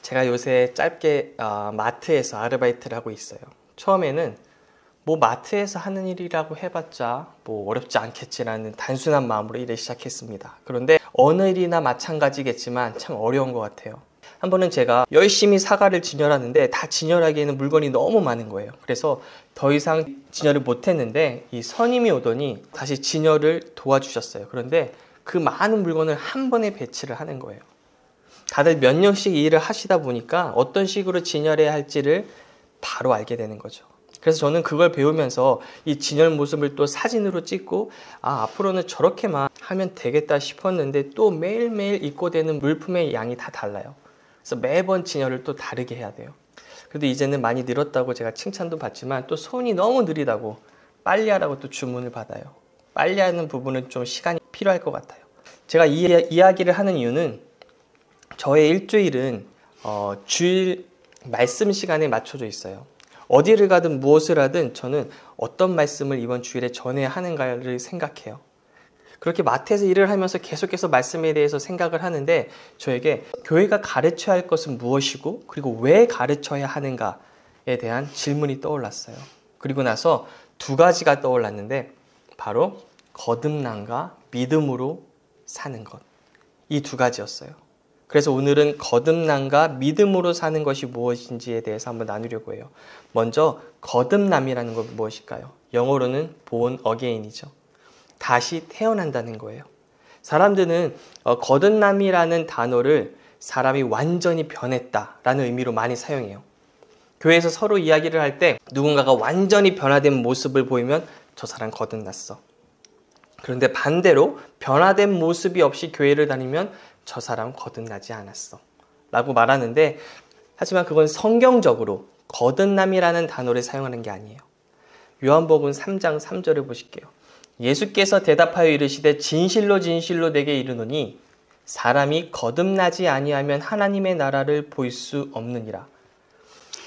제가 요새 짧게 마트에서 아르바이트를 하고 있어요. 처음에는 뭐 마트에서 하는 일이라고 해봤자 뭐 어렵지 않겠지라는 단순한 마음으로 일을 시작했습니다. 그런데 어느 일이나 마찬가지겠지만 참 어려운 것 같아요. 한 번은 제가 열심히 사과를 진열하는데 다 진열하기에는 물건이 너무 많은 거예요. 그래서 더 이상 진열을 못했는데 이 선임이 오더니 다시 진열을 도와주셨어요. 그런데 그 많은 물건을 한 번에 배치를 하는 거예요. 다들 몇 년씩 일을 하시다 보니까 어떤 식으로 진열해야 할지를 바로 알게 되는 거죠. 그래서 저는 그걸 배우면서 이 진열 모습을 또 사진으로 찍고 앞으로는 저렇게만 하면 되겠다 싶었는데 또 매일매일 입고 되는 물품의 양이 다 달라요. 그래서 매번 진열을 또 다르게 해야 돼요. 그래도 이제는 많이 늘었다고 제가 칭찬도 받지만 또 손이 너무 느리다고 빨리 하라고 또 주문을 받아요. 빨리 하는 부분은 좀 시간이 필요할 것 같아요. 제가 이 이야기를 하는 이유는 저의 일주일은 주일 말씀 시간에 맞춰져 있어요. 어디를 가든 무엇을 하든 저는 어떤 말씀을 이번 주일에 전해야 하는가를 생각해요. 그렇게 마트에서 일을 하면서 계속해서 말씀에 대해서 생각을 하는데 저에게 교회가 가르쳐야 할 것은 무엇이고 그리고 왜 가르쳐야 하는가에 대한 질문이 떠올랐어요. 그리고 나서 두 가지가 떠올랐는데 바로 거듭남과 믿음으로 사는 것. 이 두 가지였어요. 그래서 오늘은 거듭남과 믿음으로 사는 것이 무엇인지에 대해서 한번 나누려고 해요. 먼저 거듭남이라는 건 무엇일까요? 영어로는 born again이죠. 다시 태어난다는 거예요. 사람들은 거듭남이라는 단어를 사람이 완전히 변했다라는 의미로 많이 사용해요. 교회에서 서로 이야기를 할 때 누군가가 완전히 변화된 모습을 보이면 저 사람 거듭났어. 그런데 반대로 변화된 모습이 없이 교회를 다니면 저 사람 거듭나지 않았어 라고 말하는데 하지만 그건 성경적으로 거듭남이라는 단어를 사용하는 게 아니에요. 요한복음 3장 3절을 보실게요. 예수께서 대답하여 이르시되 진실로 진실로 내게 이르노니 사람이 거듭나지 아니하면 하나님의 나라를 볼 수 없느니라.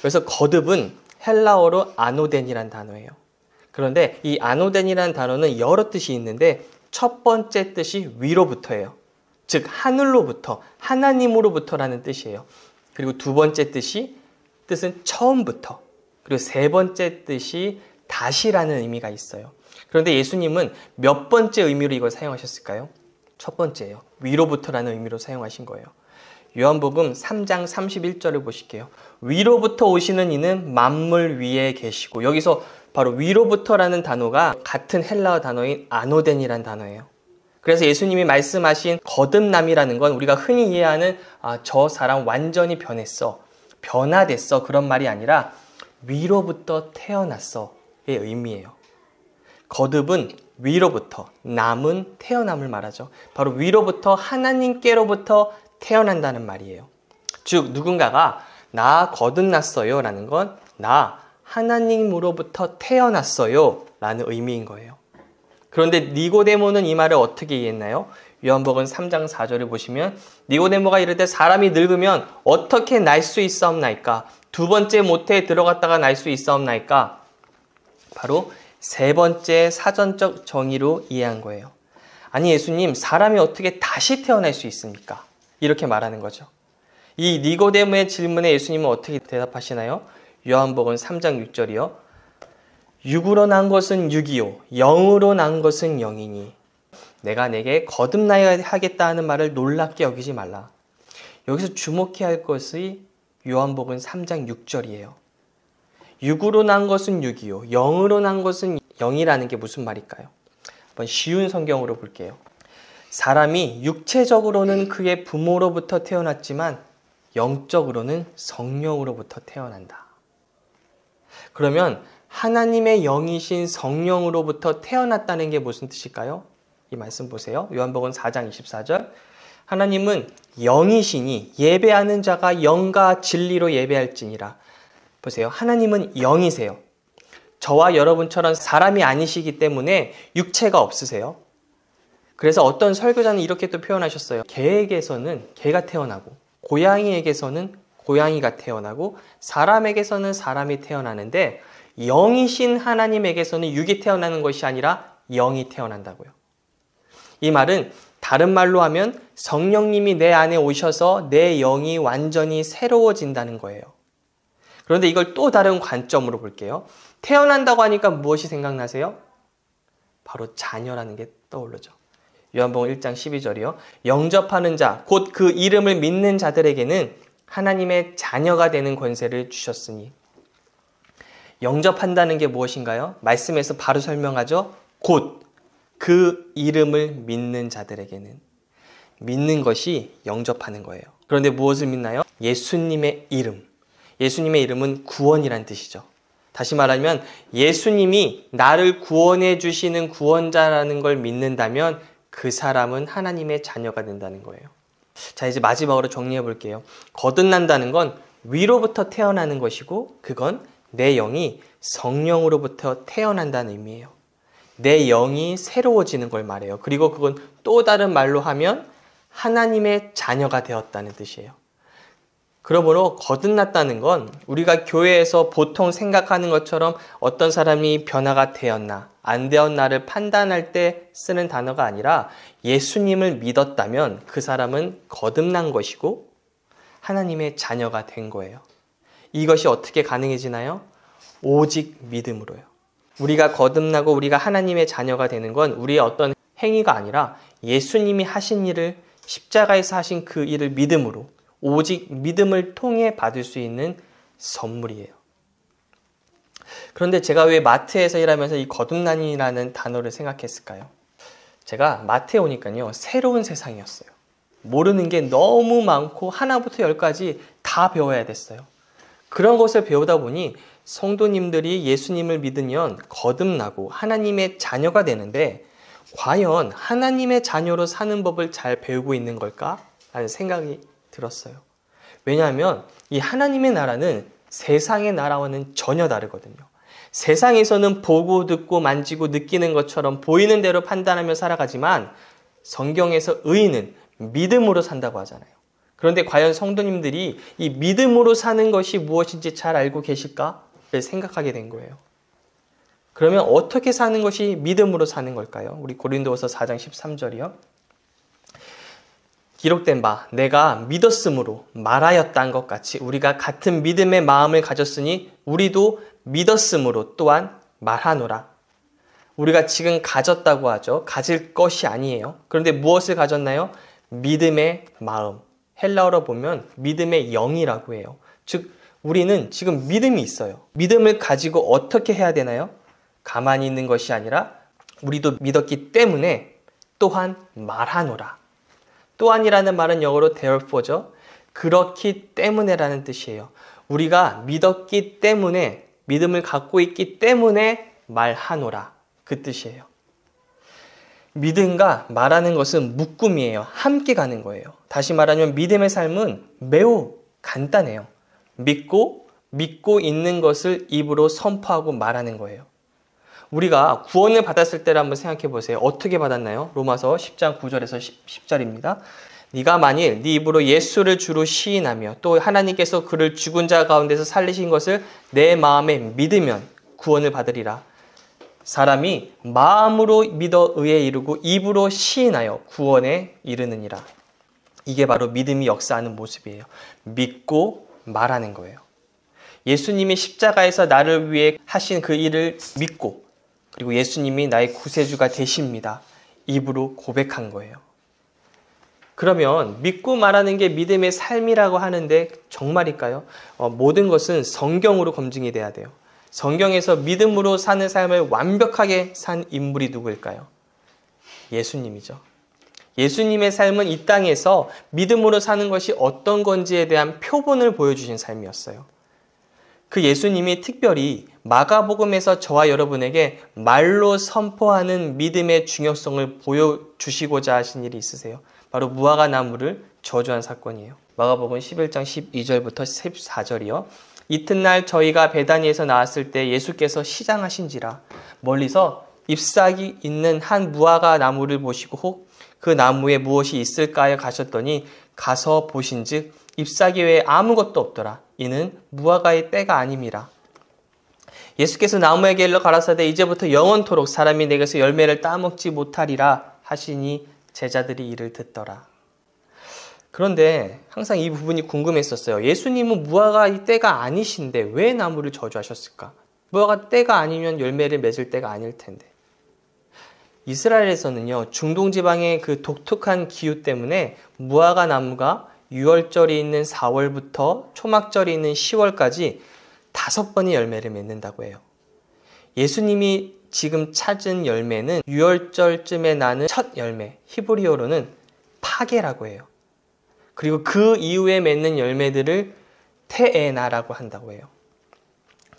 그래서 거듭은 헬라어로 아노덴이란 단어예요. 그런데 이 아노덴이라는 단어는 여러 뜻이 있는데 첫 번째 뜻이 위로부터예요. 즉 하늘로부터, 하나님으로부터라는 뜻이에요. 그리고 두 번째 뜻은 처음부터, 그리고 세 번째 뜻이 다시라는 의미가 있어요. 그런데 예수님은 몇 번째 의미로 이걸 사용하셨을까요? 첫 번째예요. 위로부터라는 의미로 사용하신 거예요. 요한복음 3장 31절을 보실게요. 위로부터 오시는 이는 만물 위에 계시고, 여기서 바로 위로부터라는 단어가 같은 헬라어 단어인 아노덴이라는 단어예요. 그래서 예수님이 말씀하신 거듭남이라는 건 우리가 흔히 이해하는 저 사람 완전히 변했어, 변화됐어 그런 말이 아니라 위로부터 태어났어의 의미예요. 거듭은 위로부터, 남은 태어남을 말하죠. 바로 위로부터 하나님께로부터 태어난다는 말이에요. 즉 누군가가 나 거듭났어요 라는 건 나 하나님으로부터 태어났어요 라는 의미인 거예요. 그런데 니고데모는 이 말을 어떻게 이해했나요? 요한복음 3장 4절을 보시면 니고데모가 이르되 사람이 늙으면 어떻게 날 수 있사옵나이까? 두 번째 모태에 들어갔다가 날 수 있사옵나이까? 바로 세 번째 사전적 정의로 이해한 거예요. 아니 예수님, 사람이 어떻게 다시 태어날 수 있습니까? 이렇게 말하는 거죠. 이 니고데모의 질문에 예수님은 어떻게 대답하시나요? 요한복음 3장 6절이요. 육으로 난 것은 육이요 영으로 난 것은 영이니 내가 내게 거듭나야 하겠다 하는 말을 놀랍게 여기지 말라. 여기서 주목해야 할 것이 요한복음 3장 6절이에요. 육으로 난 것은 육이요 영으로 난 것은 영이라는 게 무슨 말일까요? 한번 쉬운 성경으로 볼게요. 사람이 육체적으로는 그의 부모로부터 태어났지만 영적으로는 성령으로부터 태어난다. 그러면 하나님의 영이신 성령으로부터 태어났다는 게 무슨 뜻일까요? 이 말씀 보세요. 요한복음 4장 24절. 하나님은 영이시니 예배하는 자가 영과 진리로 예배할지니라. 보세요. 하나님은 영이세요. 저와 여러분처럼 사람이 아니시기 때문에 육체가 없으세요. 그래서 어떤 설교자는 이렇게 또 표현하셨어요. 개에게서는 개가 태어나고 고양이에게서는 고양이가 태어나고 사람에게서는 사람이 태어나는데 영이신 하나님에게서는 육이 태어나는 것이 아니라 영이 태어난다고요. 이 말은 다른 말로 하면 성령님이 내 안에 오셔서 내 영이 완전히 새로워진다는 거예요. 그런데 이걸 또 다른 관점으로 볼게요. 태어난다고 하니까 무엇이 생각나세요? 바로 자녀라는 게 떠오르죠. 요한복음 1장 12절이요. 영접하는 자, 곧 그 이름을 믿는 자들에게는 하나님의 자녀가 되는 권세를 주셨으니. 영접한다는 게 무엇인가요? 말씀에서 바로 설명하죠. 곧 그 이름을 믿는 자들에게는. 믿는 것이 영접하는 거예요. 그런데 무엇을 믿나요? 예수님의 이름. 예수님의 이름은 구원이란 뜻이죠. 다시 말하면 예수님이 나를 구원해 주시는 구원자라는 걸 믿는다면 그 사람은 하나님의 자녀가 된다는 거예요. 자, 이제 마지막으로 정리해 볼게요. 거듭난다는 건 위로부터 태어나는 것이고 그건 내 영이 성령으로부터 태어난다는 의미예요. 내 영이 새로워지는 걸 말해요. 그리고 그건 또 다른 말로 하면 하나님의 자녀가 되었다는 뜻이에요. 그러므로 거듭났다는 건 우리가 교회에서 보통 생각하는 것처럼 어떤 사람이 변화가 되었나 안 되었나를 판단할 때 쓰는 단어가 아니라 예수님을 믿었다면 그 사람은 거듭난 것이고 하나님의 자녀가 된 거예요. 이것이 어떻게 가능해지나요? 오직 믿음으로요. 우리가 거듭나고 우리가 하나님의 자녀가 되는 건 우리의 어떤 행위가 아니라 예수님이 하신 일을 십자가에서 하신 그 일을 믿음으로 오직 믿음을 통해 받을 수 있는 선물이에요. 그런데 제가 왜 마트에서 일하면서 이 거듭난이라는 단어를 생각했을까요? 제가 마트에 오니까요, 새로운 세상이었어요. 모르는 게 너무 많고 하나부터 열까지 다 배워야 됐어요. 그런 것을 배우다 보니 성도님들이 예수님을 믿으면 거듭나고 하나님의 자녀가 되는데 과연 하나님의 자녀로 사는 법을 잘 배우고 있는 걸까? 라는 생각이 들었어요. 왜냐하면 이 하나님의 나라는 세상의 나라와는 전혀 다르거든요. 세상에서는 보고 듣고 만지고 느끼는 것처럼 보이는 대로 판단하며 살아가지만 성경에서 의인은 믿음으로 산다고 하잖아요. 그런데 과연 성도님들이 이 믿음으로 사는 것이 무엇인지 잘 알고 계실까를 생각하게 된 거예요. 그러면 어떻게 사는 것이 믿음으로 사는 걸까요? 우리 고린도후서 4장 13절이요. 기록된 바 내가 믿었으므로 말하였다는 것 같이 우리가 같은 믿음의 마음을 가졌으니 우리도 믿었으므로 또한 말하노라. 우리가 지금 가졌다고 하죠. 가질 것이 아니에요. 그런데 무엇을 가졌나요? 믿음의 마음. 헬라어로 보면 믿음의 영이라고 해요. 즉 우리는 지금 믿음이 있어요. 믿음을 가지고 어떻게 해야 되나요? 가만히 있는 것이 아니라 우리도 믿었기 때문에 또한 말하노라. 또한이라는 말은 영어로 therefore 그렇기 때문에라는 뜻이에요. 우리가 믿었기 때문에 믿음을 갖고 있기 때문에 말하노라. 그 뜻이에요. 믿음과 말하는 것은 묶음이에요. 함께 가는 거예요. 다시 말하면 믿음의 삶은 매우 간단해요. 믿고 있는 것을 입으로 선포하고 말하는 거예요. 우리가 구원을 받았을 때를 한번 생각해 보세요. 어떻게 받았나요? 로마서 10장 9절에서 10절입니다. 네가 만일 네 입으로 예수를 주로 시인하며 또 하나님께서 그를 죽은 자 가운데서 살리신 것을 내 마음에 믿으면 구원을 받으리라. 사람이 마음으로 믿어 의에 이르고 입으로 시인하여 구원에 이르느니라. 이게 바로 믿음이 역사하는 모습이에요. 믿고 말하는 거예요. 예수님이 십자가에서 나를 위해 하신 그 일을 믿고 그리고 예수님이 나의 구세주가 되십니다. 입으로 고백한 거예요. 그러면 믿고 말하는 게 믿음의 삶이라고 하는데 정말일까요? 모든 것은 성경으로 검증이 돼야 돼요. 성경에서 믿음으로 사는 삶을 완벽하게 산 인물이 누구일까요? 예수님이죠. 예수님의 삶은 이 땅에서 믿음으로 사는 것이 어떤 건지에 대한 표본을 보여주신 삶이었어요. 그 예수님이 특별히 마가복음에서 저와 여러분에게 말로 선포하는 믿음의 중요성을 보여주시고자 하신 일이 있으세요. 바로 무화과 나무를 저주한 사건이에요. 마가복음 11장 12절부터 14절이요. 이튿날 저희가 베다니에서 나왔을 때 예수께서 시장하신지라 멀리서 잎사귀 있는 한 무화과 나무를 보시고 혹 그 나무에 무엇이 있을까에 가셨더니 가서 보신즉 잎사귀 외에 아무것도 없더라. 이는 무화과의 때가 아님이라. 예수께서 나무에게 일러 가라사대 이제부터 영원토록 사람이 내게서 열매를 따먹지 못하리라 하시니 제자들이 이를 듣더라. 그런데 항상 이 부분이 궁금했었어요. 예수님은 무화과 이 때가 아니신데 왜 나무를 저주하셨을까? 무화과 때가 아니면 열매를 맺을 때가 아닐 텐데. 이스라엘에서는요, 중동 지방의 그 독특한 기후 때문에 무화과 나무가 유월절이 있는 4월부터 초막절이 있는 10월까지 5번의 열매를 맺는다고 해요. 예수님이 지금 찾은 열매는 유월절쯤에 나는 첫 열매, 히브리어로는 파게라고 해요. 그리고 그 이후에 맺는 열매들을 테에나라고 한다고 해요.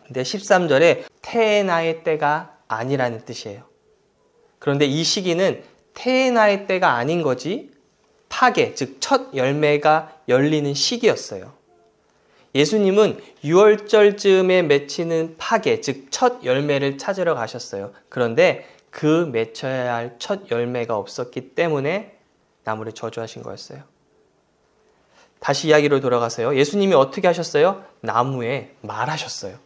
근데 13절에 테에나의 때가 아니라는 뜻이에요. 그런데 이 시기는 테에나의 때가 아닌 거지 파게, 즉 첫 열매가 열리는 시기였어요. 예수님은 6월절쯤에 맺히는 파게, 즉 첫 열매를 찾으러 가셨어요. 그런데 그 맺혀야 할 첫 열매가 없었기 때문에 나무를 저주하신 거였어요. 다시 이야기로 돌아가서요. 예수님이 어떻게 하셨어요? 나무에 말하셨어요.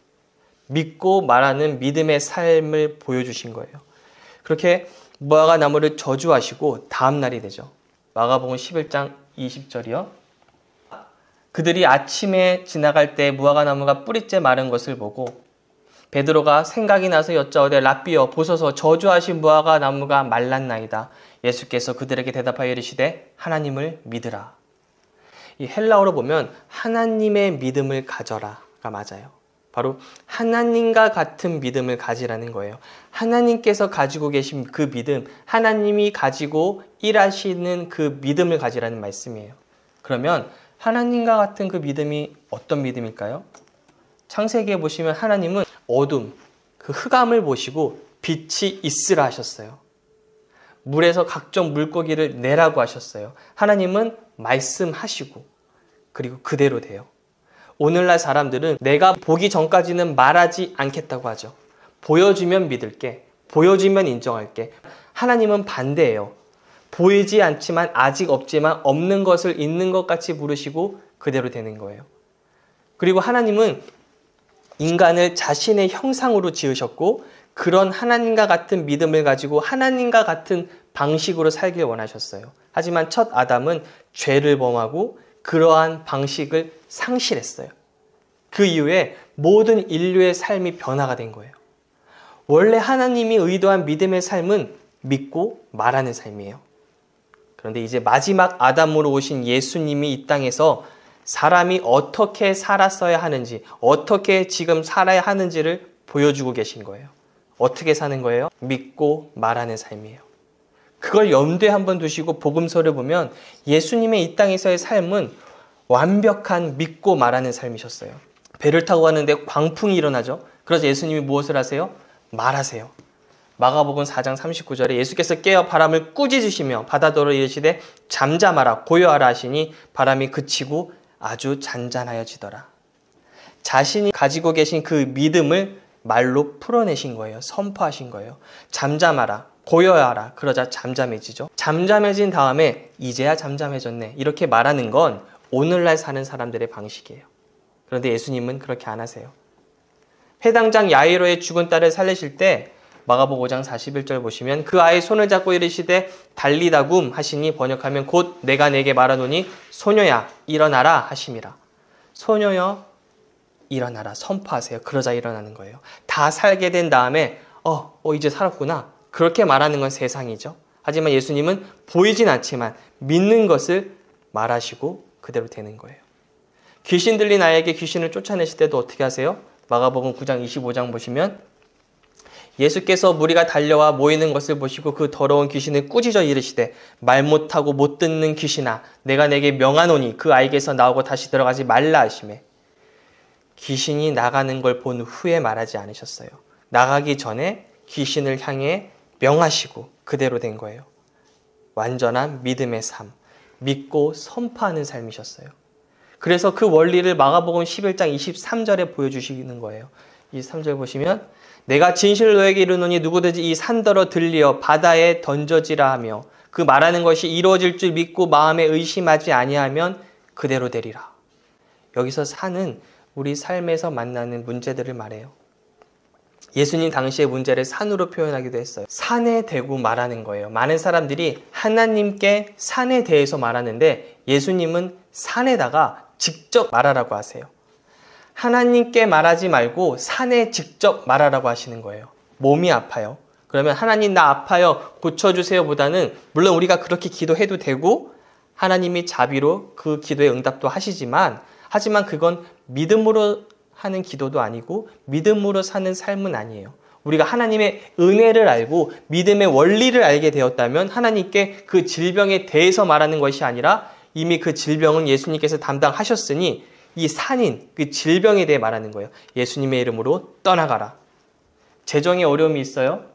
믿고 말하는 믿음의 삶을 보여주신 거예요. 그렇게 무화과 나무를 저주하시고 다음 날이 되죠. 마가복음 11장 20절이요. 그들이 아침에 지나갈 때 무화과 나무가 뿌리째 마른 것을 보고 베드로가 생각이 나서 여짜오되 랍비여 보소서 저주하신 무화과 나무가 말랐나이다. 예수께서 그들에게 대답하여 이르시되 하나님을 믿으라. 이 헬라어로 보면 하나님의 믿음을 가져라가 맞아요. 바로 하나님과 같은 믿음을 가지라는 거예요. 하나님께서 가지고 계신 그 믿음, 하나님이 가지고 일하시는 그 믿음을 가지라는 말씀이에요. 그러면 하나님과 같은 그 믿음이 어떤 믿음일까요? 창세기에 보시면 하나님은 어둠, 그 흑암을 보시고 빛이 있으라 하셨어요. 물에서 각종 물고기를 내라고 하셨어요. 하나님은 말씀하시고 그리고 그대로 돼요. 오늘날 사람들은 내가 보기 전까지는 말하지 않겠다고 하죠. 보여주면 믿을게, 보여주면 인정할게. 하나님은 반대예요. 보이지 않지만 아직 없지만 없는 것을 있는 것 같이 부르시고 그대로 되는 거예요. 그리고 하나님은 인간을 자신의 형상으로 지으셨고 그런 하나님과 같은 믿음을 가지고 하나님과 같은 방식으로 살길 원하셨어요. 하지만 첫 아담은 죄를 범하고 그러한 방식을 상실했어요. 그 이후에 모든 인류의 삶이 변화가 된 거예요. 원래 하나님이 의도한 믿음의 삶은 믿고 말하는 삶이에요. 그런데 이제 마지막 아담으로 오신 예수님이 이 땅에서 사람이 어떻게 살았어야 하는지, 어떻게 지금 살아야 하는지를 보여주고 계신 거예요. 어떻게 사는 거예요? 믿고 말하는 삶이에요. 그걸 염두에 한번 두시고 복음서를 보면 예수님의 이 땅에서의 삶은 완벽한 믿고 말하는 삶이셨어요. 배를 타고 가는데 광풍이 일어나죠. 그래서 예수님이 무엇을 하세요? 말하세요. 마가복음 4장 39절에 예수께서 깨어 바람을 꾸짖으시며 바다더러 이르시되 잠잠하라 고요하라 하시니 바람이 그치고 아주 잔잔하여지더라. 자신이 가지고 계신 그 믿음을 말로 풀어내신 거예요. 선포하신 거예요. 잠잠하라 고요하라. 그러자 잠잠해지죠. 잠잠해진 다음에 이제야 잠잠해졌네. 이렇게 말하는 건 오늘날 사는 사람들의 방식이에요. 그런데 예수님은 그렇게 안 하세요. 회당장 야이로의 죽은 딸을 살리실 때 마가복음 5장 41절 보시면 그 아이의 손을 잡고 이르시되 달리다굼 하시니 번역하면 곧 내가 내게 말하노니 소녀야 일어나라 하심이라. 소녀여 일어나라 선포하세요. 그러자 일어나는 거예요. 다 살게 된 다음에 이제 살았구나. 그렇게 말하는 건 세상이죠. 하지만 예수님은 보이진 않지만 믿는 것을 말하시고 그대로 되는 거예요. 귀신 들린 아이에게 귀신을 쫓아내실 때도 어떻게 하세요? 마가복음 9장 25장 보시면 예수께서 무리가 달려와 모이는 것을 보시고 그 더러운 귀신을 꾸짖어 이르시되 말 못하고 못 듣는 귀신아 내가 내게 명하노니 그 아이에게서 나오고 다시 들어가지 말라 하시매 귀신이 나가는 걸 본 후에 말하지 않으셨어요. 나가기 전에 귀신을 향해 명하시고 그대로 된 거예요. 완전한 믿음의 삶, 믿고 선포하는 삶이셨어요. 그래서 그 원리를 마가복음 11장 23절에 보여주시는 거예요. 23절 보시면 내가 진실을 너에게 이르노니 누구든지 이 산더러 들리어 바다에 던져지라 하며 그 말하는 것이 이루어질 줄 믿고 마음에 의심하지 아니하면 그대로 되리라. 여기서 산은 우리 삶에서 만나는 문제들을 말해요. 예수님 당시의 문제를 산으로 표현하기도 했어요. 산에 대고 말하는 거예요. 많은 사람들이 하나님께 산에 대해서 말하는데 예수님은 산에다가 직접 말하라고 하세요. 하나님께 말하지 말고 산에 직접 말하라고 하시는 거예요. 몸이 아파요. 그러면 하나님 나 아파요 고쳐주세요 보다는 물론 우리가 그렇게 기도해도 되고 하나님이 자비로 그 기도에 응답도 하시지만 하지만 그건 믿음으로 하는 기도도 아니고 믿음으로 사는 삶은 아니에요. 우리가 하나님의 은혜를 알고 믿음의 원리를 알게 되었다면 하나님께 그 질병에 대해서 말하는 것이 아니라 이미 그 질병은 예수님께서 담당하셨으니 이 산인 그 질병에 대해 말하는 거예요. 예수님의 이름으로 떠나가라. 재정에 어려움이 있어요?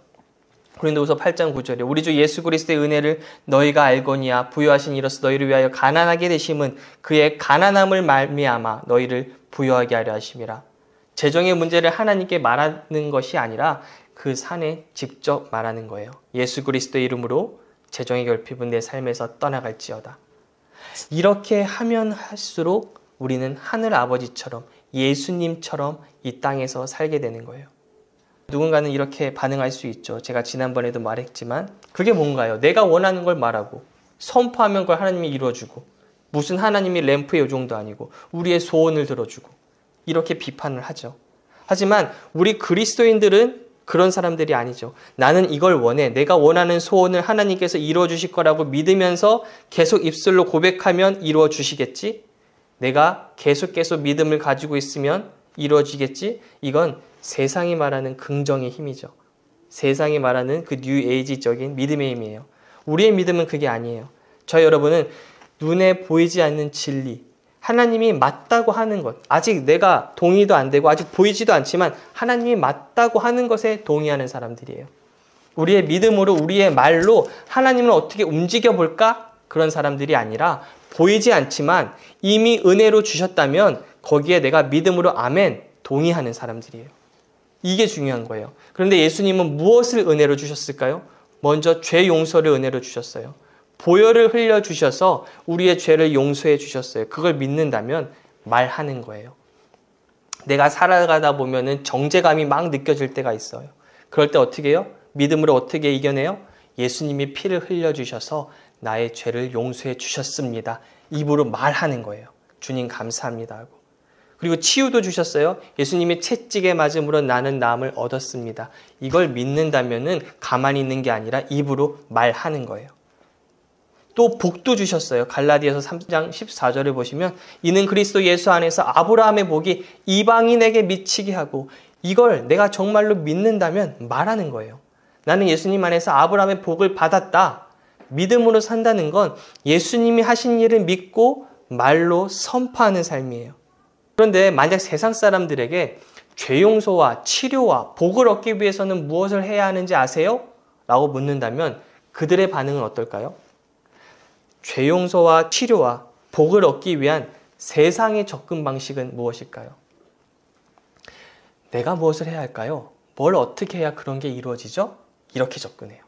고린도후서 8장 9절에 우리 주 예수 그리스도의 은혜를 너희가 알거니와 부요하신 이로써 너희를 위하여 가난하게 되심은 그의 가난함을 말미암아 너희를 부요하게 하려 하심이라. 재정의 문제를 하나님께 말하는 것이 아니라 그 산에 직접 말하는 거예요. 예수 그리스도의 이름으로 재정의 결핍은 내 삶에서 떠나갈지어다. 이렇게 하면 할수록 우리는 하늘 아버지처럼 예수님처럼 이 땅에서 살게 되는 거예요. 누군가는 이렇게 반응할 수 있죠. 제가 지난번에도 말했지만 그게 뭔가요? 내가 원하는 걸 말하고 선포하면 그걸 하나님이 이루어주고 무슨 하나님이 램프의 요정도 아니고 우리의 소원을 들어주고 이렇게 비판을 하죠. 하지만 우리 그리스도인들은 그런 사람들이 아니죠. 나는 이걸 원해. 내가 원하는 소원을 하나님께서 이루어주실 거라고 믿으면서 계속 입술로 고백하면 이루어주시겠지? 내가 계속 믿음을 가지고 있으면 이루어지겠지? 이건 세상이 말하는 긍정의 힘이죠. 세상이 말하는 그 뉴에이지적인 믿음의 힘이에요. 우리의 믿음은 그게 아니에요. 저 여러분은 눈에 보이지 않는 진리, 하나님이 맞다고 하는 것, 아직 내가 동의도 안 되고 아직 보이지도 않지만 하나님이 맞다고 하는 것에 동의하는 사람들이에요. 우리의 믿음으로 우리의 말로 하나님을 어떻게 움직여 볼까? 그런 사람들이 아니라 보이지 않지만 이미 은혜로 주셨다면 거기에 내가 믿음으로 아멘 동의하는 사람들이에요. 이게 중요한 거예요. 그런데 예수님은 무엇을 은혜로 주셨을까요? 먼저 죄 용서를 은혜로 주셨어요. 보혈을 흘려주셔서 우리의 죄를 용서해 주셨어요. 그걸 믿는다면 말하는 거예요. 내가 살아가다 보면은 정죄감이 막 느껴질 때가 있어요. 그럴 때 어떻게 해요? 믿음으로 어떻게 이겨내요? 예수님이 피를 흘려주셔서 나의 죄를 용서해 주셨습니다. 입으로 말하는 거예요. 주님 감사합니다 하고. 그리고 치유도 주셨어요. 예수님이 채찍에 맞음으로 나는 나음을 얻었습니다. 이걸 믿는다면은 가만히 있는 게 아니라 입으로 말하는 거예요. 또 복도 주셨어요. 갈라디아서 3장 14절을 보시면 이는 그리스도 예수 안에서 아브라함의 복이 이방인에게 미치게 하고 이걸 내가 정말로 믿는다면 말하는 거예요. 나는 예수님 안에서 아브라함의 복을 받았다. 믿음으로 산다는 건 예수님이 하신 일을 믿고 말로 선포하는 삶이에요. 그런데 만약 세상 사람들에게 죄 용서와 치료와 복을 얻기 위해서는 무엇을 해야 하는지 아세요? 라고 묻는다면 그들의 반응은 어떨까요? 죄 용서와 치료와 복을 얻기 위한 세상의 접근 방식은 무엇일까요? 내가 무엇을 해야 할까요? 뭘 어떻게 해야 그런 게 이루어지죠? 이렇게 접근해요.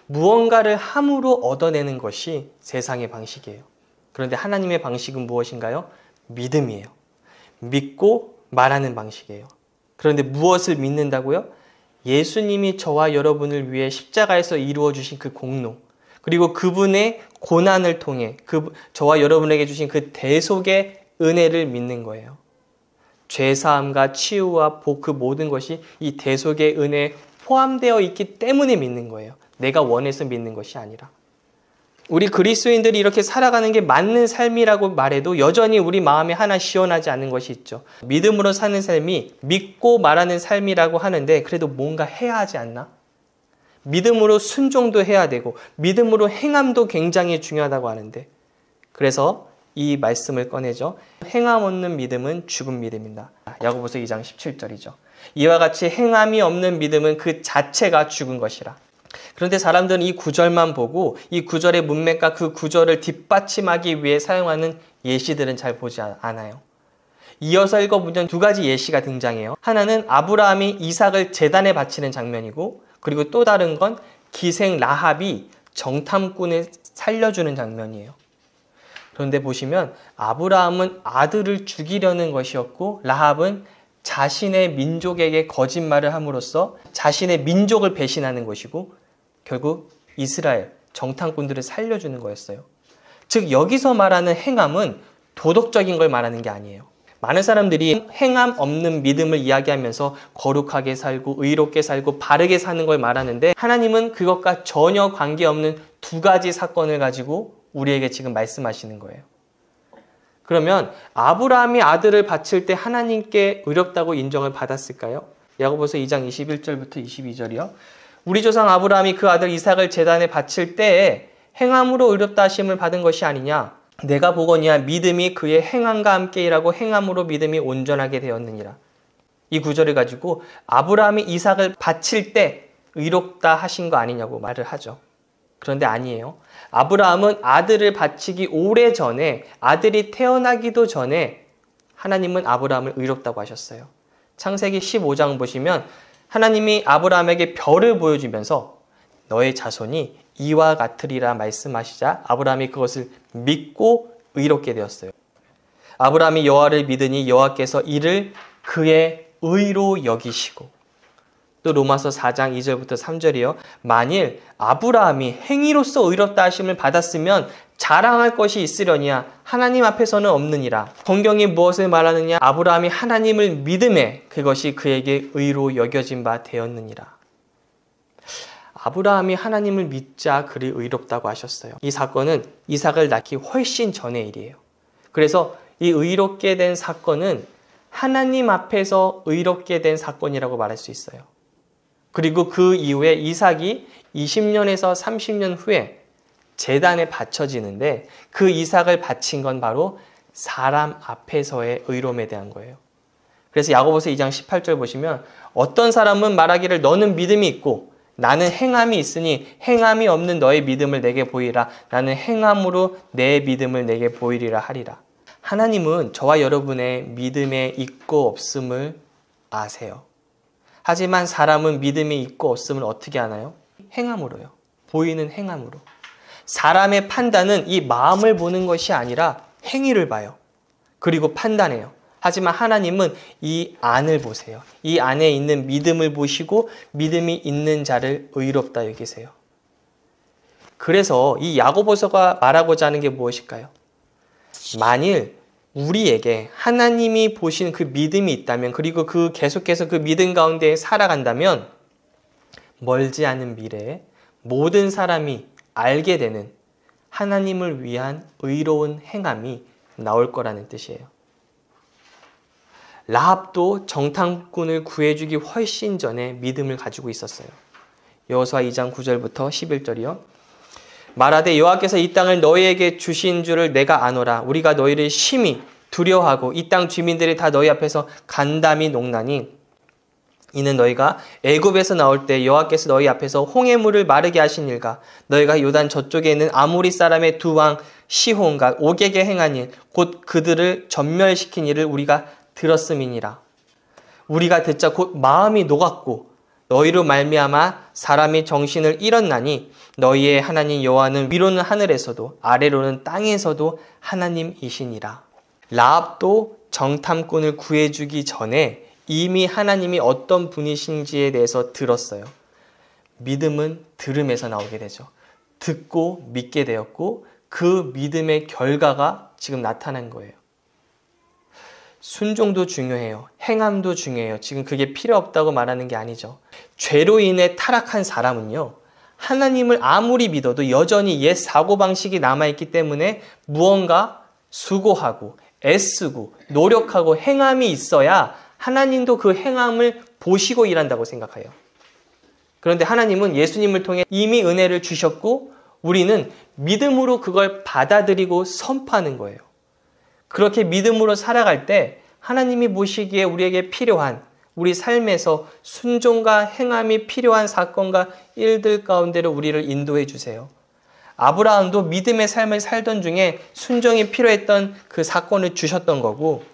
무언가를 함으로 얻어내는 것이 세상의 방식이에요. 그런데 하나님의 방식은 무엇인가요? 믿음이에요. 믿고 말하는 방식이에요. 그런데 무엇을 믿는다고요? 예수님이 저와 여러분을 위해 십자가에서 이루어 주신 그 공로, 그리고 그분의 고난을 통해 저와 여러분에게 주신 그 대속의 은혜를 믿는 거예요. 죄사함과 치유와 복 그 모든 것이 이 대속의 은혜에 포함되어 있기 때문에 믿는 거예요. 내가 원해서 믿는 것이 아니라. 우리 그리스도인들이 이렇게 살아가는 게 맞는 삶이라고 말해도 여전히 우리 마음에 하나 시원하지 않은 것이 있죠. 믿음으로 사는 삶이 믿고 말하는 삶이라고 하는데 그래도 뭔가 해야 하지 않나? 믿음으로 순종도 해야 되고 믿음으로 행함도 굉장히 중요하다고 하는데 그래서 이 말씀을 꺼내죠. 행함 없는 믿음은 죽은 믿음이다. 야고보서 2장 17절이죠. 이와 같이 행함이 없는 믿음은 그 자체가 죽은 것이라. 그런데 사람들은 이 구절만 보고 이 구절의 문맥과 그 구절을 뒷받침하기 위해 사용하는 예시들은 잘 보지 않아요. 이어서 읽어보면 두 가지 예시가 등장해요. 하나는 아브라함이 이삭을 제단에 바치는 장면이고 그리고 또 다른 건 기생 라합이 정탐꾼을 살려주는 장면이에요. 그런데 보시면 아브라함은 아들을 죽이려는 것이었고 라합은 자신의 민족에게 거짓말을 함으로써 자신의 민족을 배신하는 것이고 결국 이스라엘 정탐꾼들을 살려주는 거였어요. 즉 여기서 말하는 행함은 도덕적인 걸 말하는 게 아니에요. 많은 사람들이 행함 없는 믿음을 이야기하면서 거룩하게 살고 의롭게 살고 바르게 사는 걸 말하는데 하나님은 그것과 전혀 관계없는 두 가지 사건을 가지고 우리에게 지금 말씀하시는 거예요. 그러면 아브라함이 아들을 바칠 때 하나님께 의롭다고 인정을 받았을까요? 야고보서 2장 21절부터 22절이요. 우리 조상 아브라함이 그 아들 이삭을 제단에 바칠 때에 행함으로 의롭다 하심을 받은 것이 아니냐? 내가 보거니와 믿음이 그의 행함과 함께 일하고 행함으로 믿음이 온전하게 되었느니라. 이 구절을 가지고 아브라함이 이삭을 바칠 때 의롭다 하신 거 아니냐고 말을 하죠. 그런데 아니에요. 아브라함은 아들을 바치기 오래전에 아들이 태어나기도 전에 하나님은 아브라함을 의롭다고 하셨어요. 창세기 15장 보시면 하나님이 아브라함에게 별을 보여주면서 너의 자손이 이와 같으리라 말씀하시자 아브라함이 그것을 믿고 의롭게 되었어요. 아브라함이 여호와를 믿으니 여호와께서 이를 그의 의로 여기시고 또 로마서 4장 2절부터 3절이요. 만일 아브라함이 행위로서 의롭다 하심을 받았으면 자랑할 것이 있으려니와 하나님 앞에서는 없느니라. 성경이 무엇을 말하느냐? 아브라함이 하나님을 믿음에 그것이 그에게 의로 여겨진 바 되었느니라. 아브라함이 하나님을 믿자 그리 의롭다고 하셨어요. 이 사건은 이삭을 낳기 훨씬 전의 일이에요. 그래서 이 의롭게 된 사건은 하나님 앞에서 의롭게 된 사건이라고 말할 수 있어요. 그리고 그 이후에 이삭이 20년에서 30년 후에 제단에 바쳐지는데 그 이삭을 바친 건 바로 사람 앞에서의 의로움에 대한 거예요. 그래서 야고보서 2장 18절 보시면 어떤 사람은 말하기를 너는 믿음이 있고 나는 행함이 있으니 행함이 없는 너의 믿음을 내게 보이라. 나는 행함으로 내 믿음을 내게 보이리라 하리라. 하나님은 저와 여러분의 믿음에 있고 없음을 아세요. 하지만 사람은 믿음이 있고 없음을 어떻게 아나요? 행함으로요. 보이는 행함으로. 사람의 판단은 이 마음을 보는 것이 아니라 행위를 봐요. 그리고 판단해요. 하지만 하나님은 이 안을 보세요. 이 안에 있는 믿음을 보시고 믿음이 있는 자를 의롭다 여기세요. 그래서 이 야고보서가 말하고자 하는 게 무엇일까요? 만일 우리에게 하나님이 보신 그 믿음이 있다면 그리고 계속해서 그 믿음 가운데 살아간다면 멀지 않은 미래에 모든 사람이 알게 되는 하나님을 위한 의로운 행함이 나올 거라는 뜻이에요. 라합도 정탐꾼을 구해주기 훨씬 전에 믿음을 가지고 있었어요. 여호수아 2장 9절부터 11절이요. 말하되 여호와께서 이 땅을 너희에게 주신 줄을 내가 아노라. 우리가 너희를 심히 두려워하고 이 땅 주민들이 다 너희 앞에서 간담이 녹나니 이는 너희가 애굽에서 나올 때 여호와께서 너희 앞에서 홍해물을 마르게 하신 일과 너희가 요단 저쪽에 있는 아모리 사람의 두 왕 시혼과 옥에게 행한 일 곧 그들을 전멸시킨 일을 우리가 들었음이니라. 우리가 듣자 곧 마음이 녹았고 너희로 말미암아 사람이 정신을 잃었나니 너희의 하나님 여호와는 위로는 하늘에서도 아래로는 땅에서도 하나님이시니라. 라합도 정탐꾼을 구해주기 전에 이미 하나님이 어떤 분이신지에 대해서 들었어요. 믿음은 들음에서 나오게 되죠. 듣고 믿게 되었고 그 믿음의 결과가 지금 나타난 거예요. 순종도 중요해요. 행함도 중요해요. 지금 그게 필요 없다고 말하는 게 아니죠. 죄로 인해 타락한 사람은요. 하나님을 아무리 믿어도 여전히 옛 사고방식이 남아있기 때문에 무언가 수고하고 애쓰고 노력하고 행함이 있어야 하나님도 그 행함을 보시고 일한다고 생각해요. 그런데 하나님은 예수님을 통해 이미 은혜를 주셨고 우리는 믿음으로 그걸 받아들이고 선포하는 거예요. 그렇게 믿음으로 살아갈 때 하나님이 보시기에 우리에게 필요한 우리 삶에서 순종과 행함이 필요한 사건과 일들 가운데로 우리를 인도해 주세요. 아브라함도 믿음의 삶을 살던 중에 순종이 필요했던 그 사건을 주셨던 거고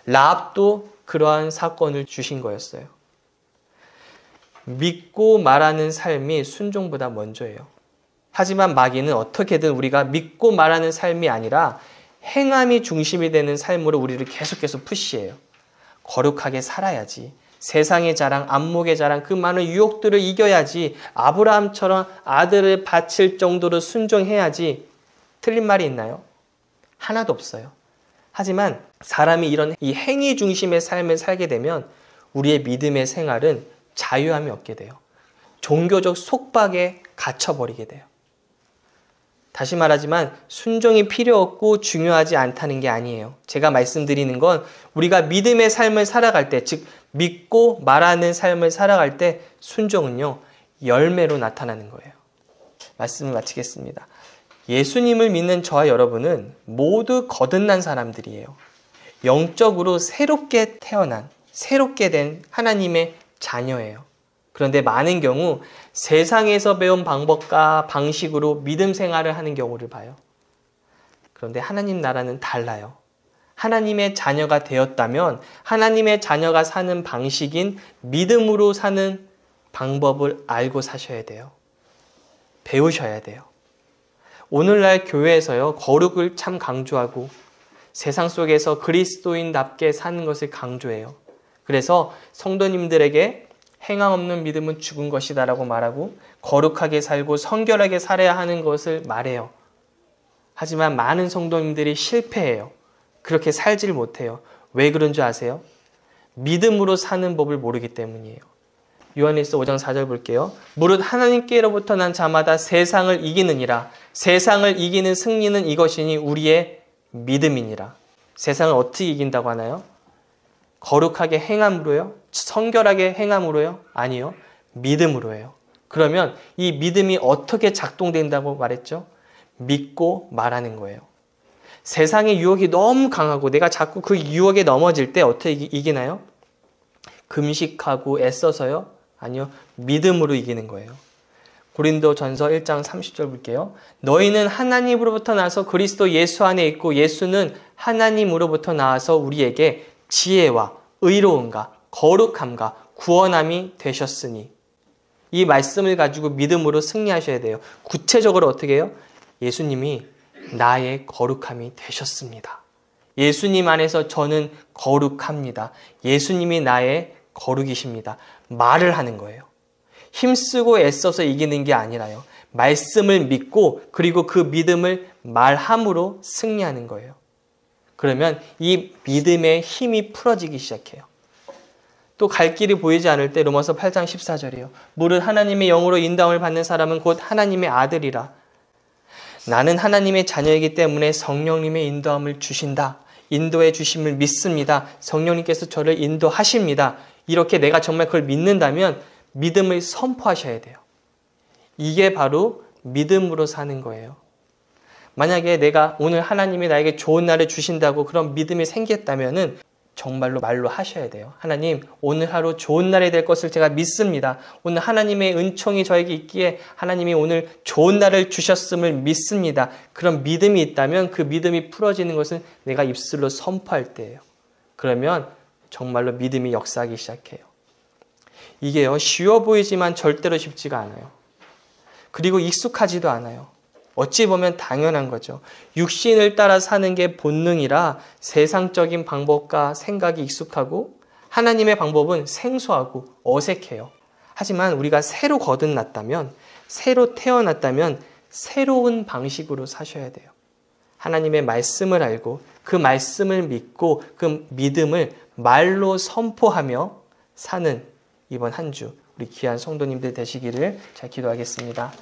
라합도 그러한 사건을 주신 거였어요. 믿고 말하는 삶이 순종보다 먼저예요. 하지만 마귀는 어떻게든 우리가 믿고 말하는 삶이 아니라 행함이 중심이 되는 삶으로 우리를 계속해서 푸시해요. 거룩하게 살아야지. 세상의 자랑, 안목의 자랑, 그 많은 유혹들을 이겨야지. 아브라함처럼 아들을 바칠 정도로 순종해야지. 틀린 말이 있나요? 하나도 없어요. 하지만 사람이 이런 이 행위 중심의 삶을 살게 되면 우리의 믿음의 생활은 자유함이 없게 돼요. 종교적 속박에 갇혀버리게 돼요. 다시 말하지만 순종이 필요 없고 중요하지 않다는 게 아니에요. 제가 말씀드리는 건 우리가 믿음의 삶을 살아갈 때, 즉 믿고 말하는 삶을 살아갈 때 순종은요, 열매로 나타나는 거예요. 말씀을 마치겠습니다. 예수님을 믿는 저와 여러분은 모두 거듭난 사람들이에요. 영적으로 새롭게 태어난, 새롭게 된 하나님의 자녀예요. 그런데 많은 경우 세상에서 배운 방법과 방식으로 믿음 생활을 하는 경우를 봐요. 그런데 하나님 나라는 달라요. 하나님의 자녀가 되었다면 하나님의 자녀가 사는 방식인 믿음으로 사는 방법을 알고 사셔야 돼요. 배우셔야 돼요. 오늘날 교회에서요, 거룩을 참 강조하고 세상 속에서 그리스도인답게 사는 것을 강조해요. 그래서 성도님들에게 행함 없는 믿음은 죽은 것이다 라고 말하고 거룩하게 살고 성결하게 살아야 하는 것을 말해요. 하지만 많은 성도님들이 실패해요. 그렇게 살질 못해요. 왜 그런 줄 아세요? 믿음으로 사는 법을 모르기 때문이에요. 요한일서 5장 4절 볼게요. 무릇 하나님께로부터 난 자마다 세상을 이기느니라. 세상을 이기는 승리는 이것이니 우리의 믿음이니라. 세상을 어떻게 이긴다고 하나요? 거룩하게 행함으로요? 성결하게 행함으로요? 아니요. 믿음으로예요. 그러면 이 믿음이 어떻게 작동된다고 말했죠? 믿고 말하는 거예요. 세상의 유혹이 너무 강하고 내가 자꾸 그 유혹에 넘어질 때 어떻게 이기나요? 금식하고 애써서요? 아니요. 믿음으로 이기는 거예요. 고린도전서 1장 30절 볼게요. 너희는 하나님으로부터 나서 그리스도 예수 안에 있고 예수는 하나님으로부터 나와서 우리에게 지혜와 의로움과 거룩함과 구원함이 되셨으니. 이 말씀을 가지고 믿음으로 승리하셔야 돼요. 구체적으로 어떻게 해요? 예수님이 나의 거룩함이 되셨습니다. 예수님 안에서 저는 거룩합니다. 예수님이 나의 거룩이십니다. 말을 하는 거예요. 힘쓰고 애써서 이기는 게 아니라요. 말씀을 믿고 그리고 그 믿음을 말함으로 승리하는 거예요. 그러면 이 믿음의 힘이 풀어지기 시작해요. 또 갈 길이 보이지 않을 때 로마서 8장 14절이에요. 무릇 하나님의 영으로 인도함을 받는 사람은 곧 하나님의 아들이라. 나는 하나님의 자녀이기 때문에 성령님의 인도함을 주신다. 인도해 주심을 믿습니다. 성령님께서 저를 인도하십니다. 이렇게 내가 정말 그걸 믿는다면 믿음을 선포하셔야 돼요. 이게 바로 믿음으로 사는 거예요. 만약에 내가 오늘 하나님이 나에게 좋은 날을 주신다고 그런 믿음이 생겼다면은 정말로 말로 하셔야 돼요. 하나님, 오늘 하루 좋은 날이 될 것을 제가 믿습니다. 오늘 하나님의 은총이 저에게 있기에 하나님이 오늘 좋은 날을 주셨음을 믿습니다. 그런 믿음이 있다면 그 믿음이 풀어지는 것은 내가 입술로 선포할 때예요. 그러면 정말로 믿음이 역사하기 시작해요. 이게요, 쉬워 보이지만 절대로 쉽지가 않아요. 그리고 익숙하지도 않아요. 어찌 보면 당연한 거죠. 육신을 따라 사는 게 본능이라 세상적인 방법과 생각이 익숙하고 하나님의 방법은 생소하고 어색해요. 하지만 우리가 새로 거듭났다면, 새로 태어났다면 새로운 방식으로 사셔야 돼요. 하나님의 말씀을 알고 그 말씀을 믿고 그 믿음을 말로 선포하며 사는 이번 한 주 우리 귀한 성도님들 되시기를 잘 기도하겠습니다.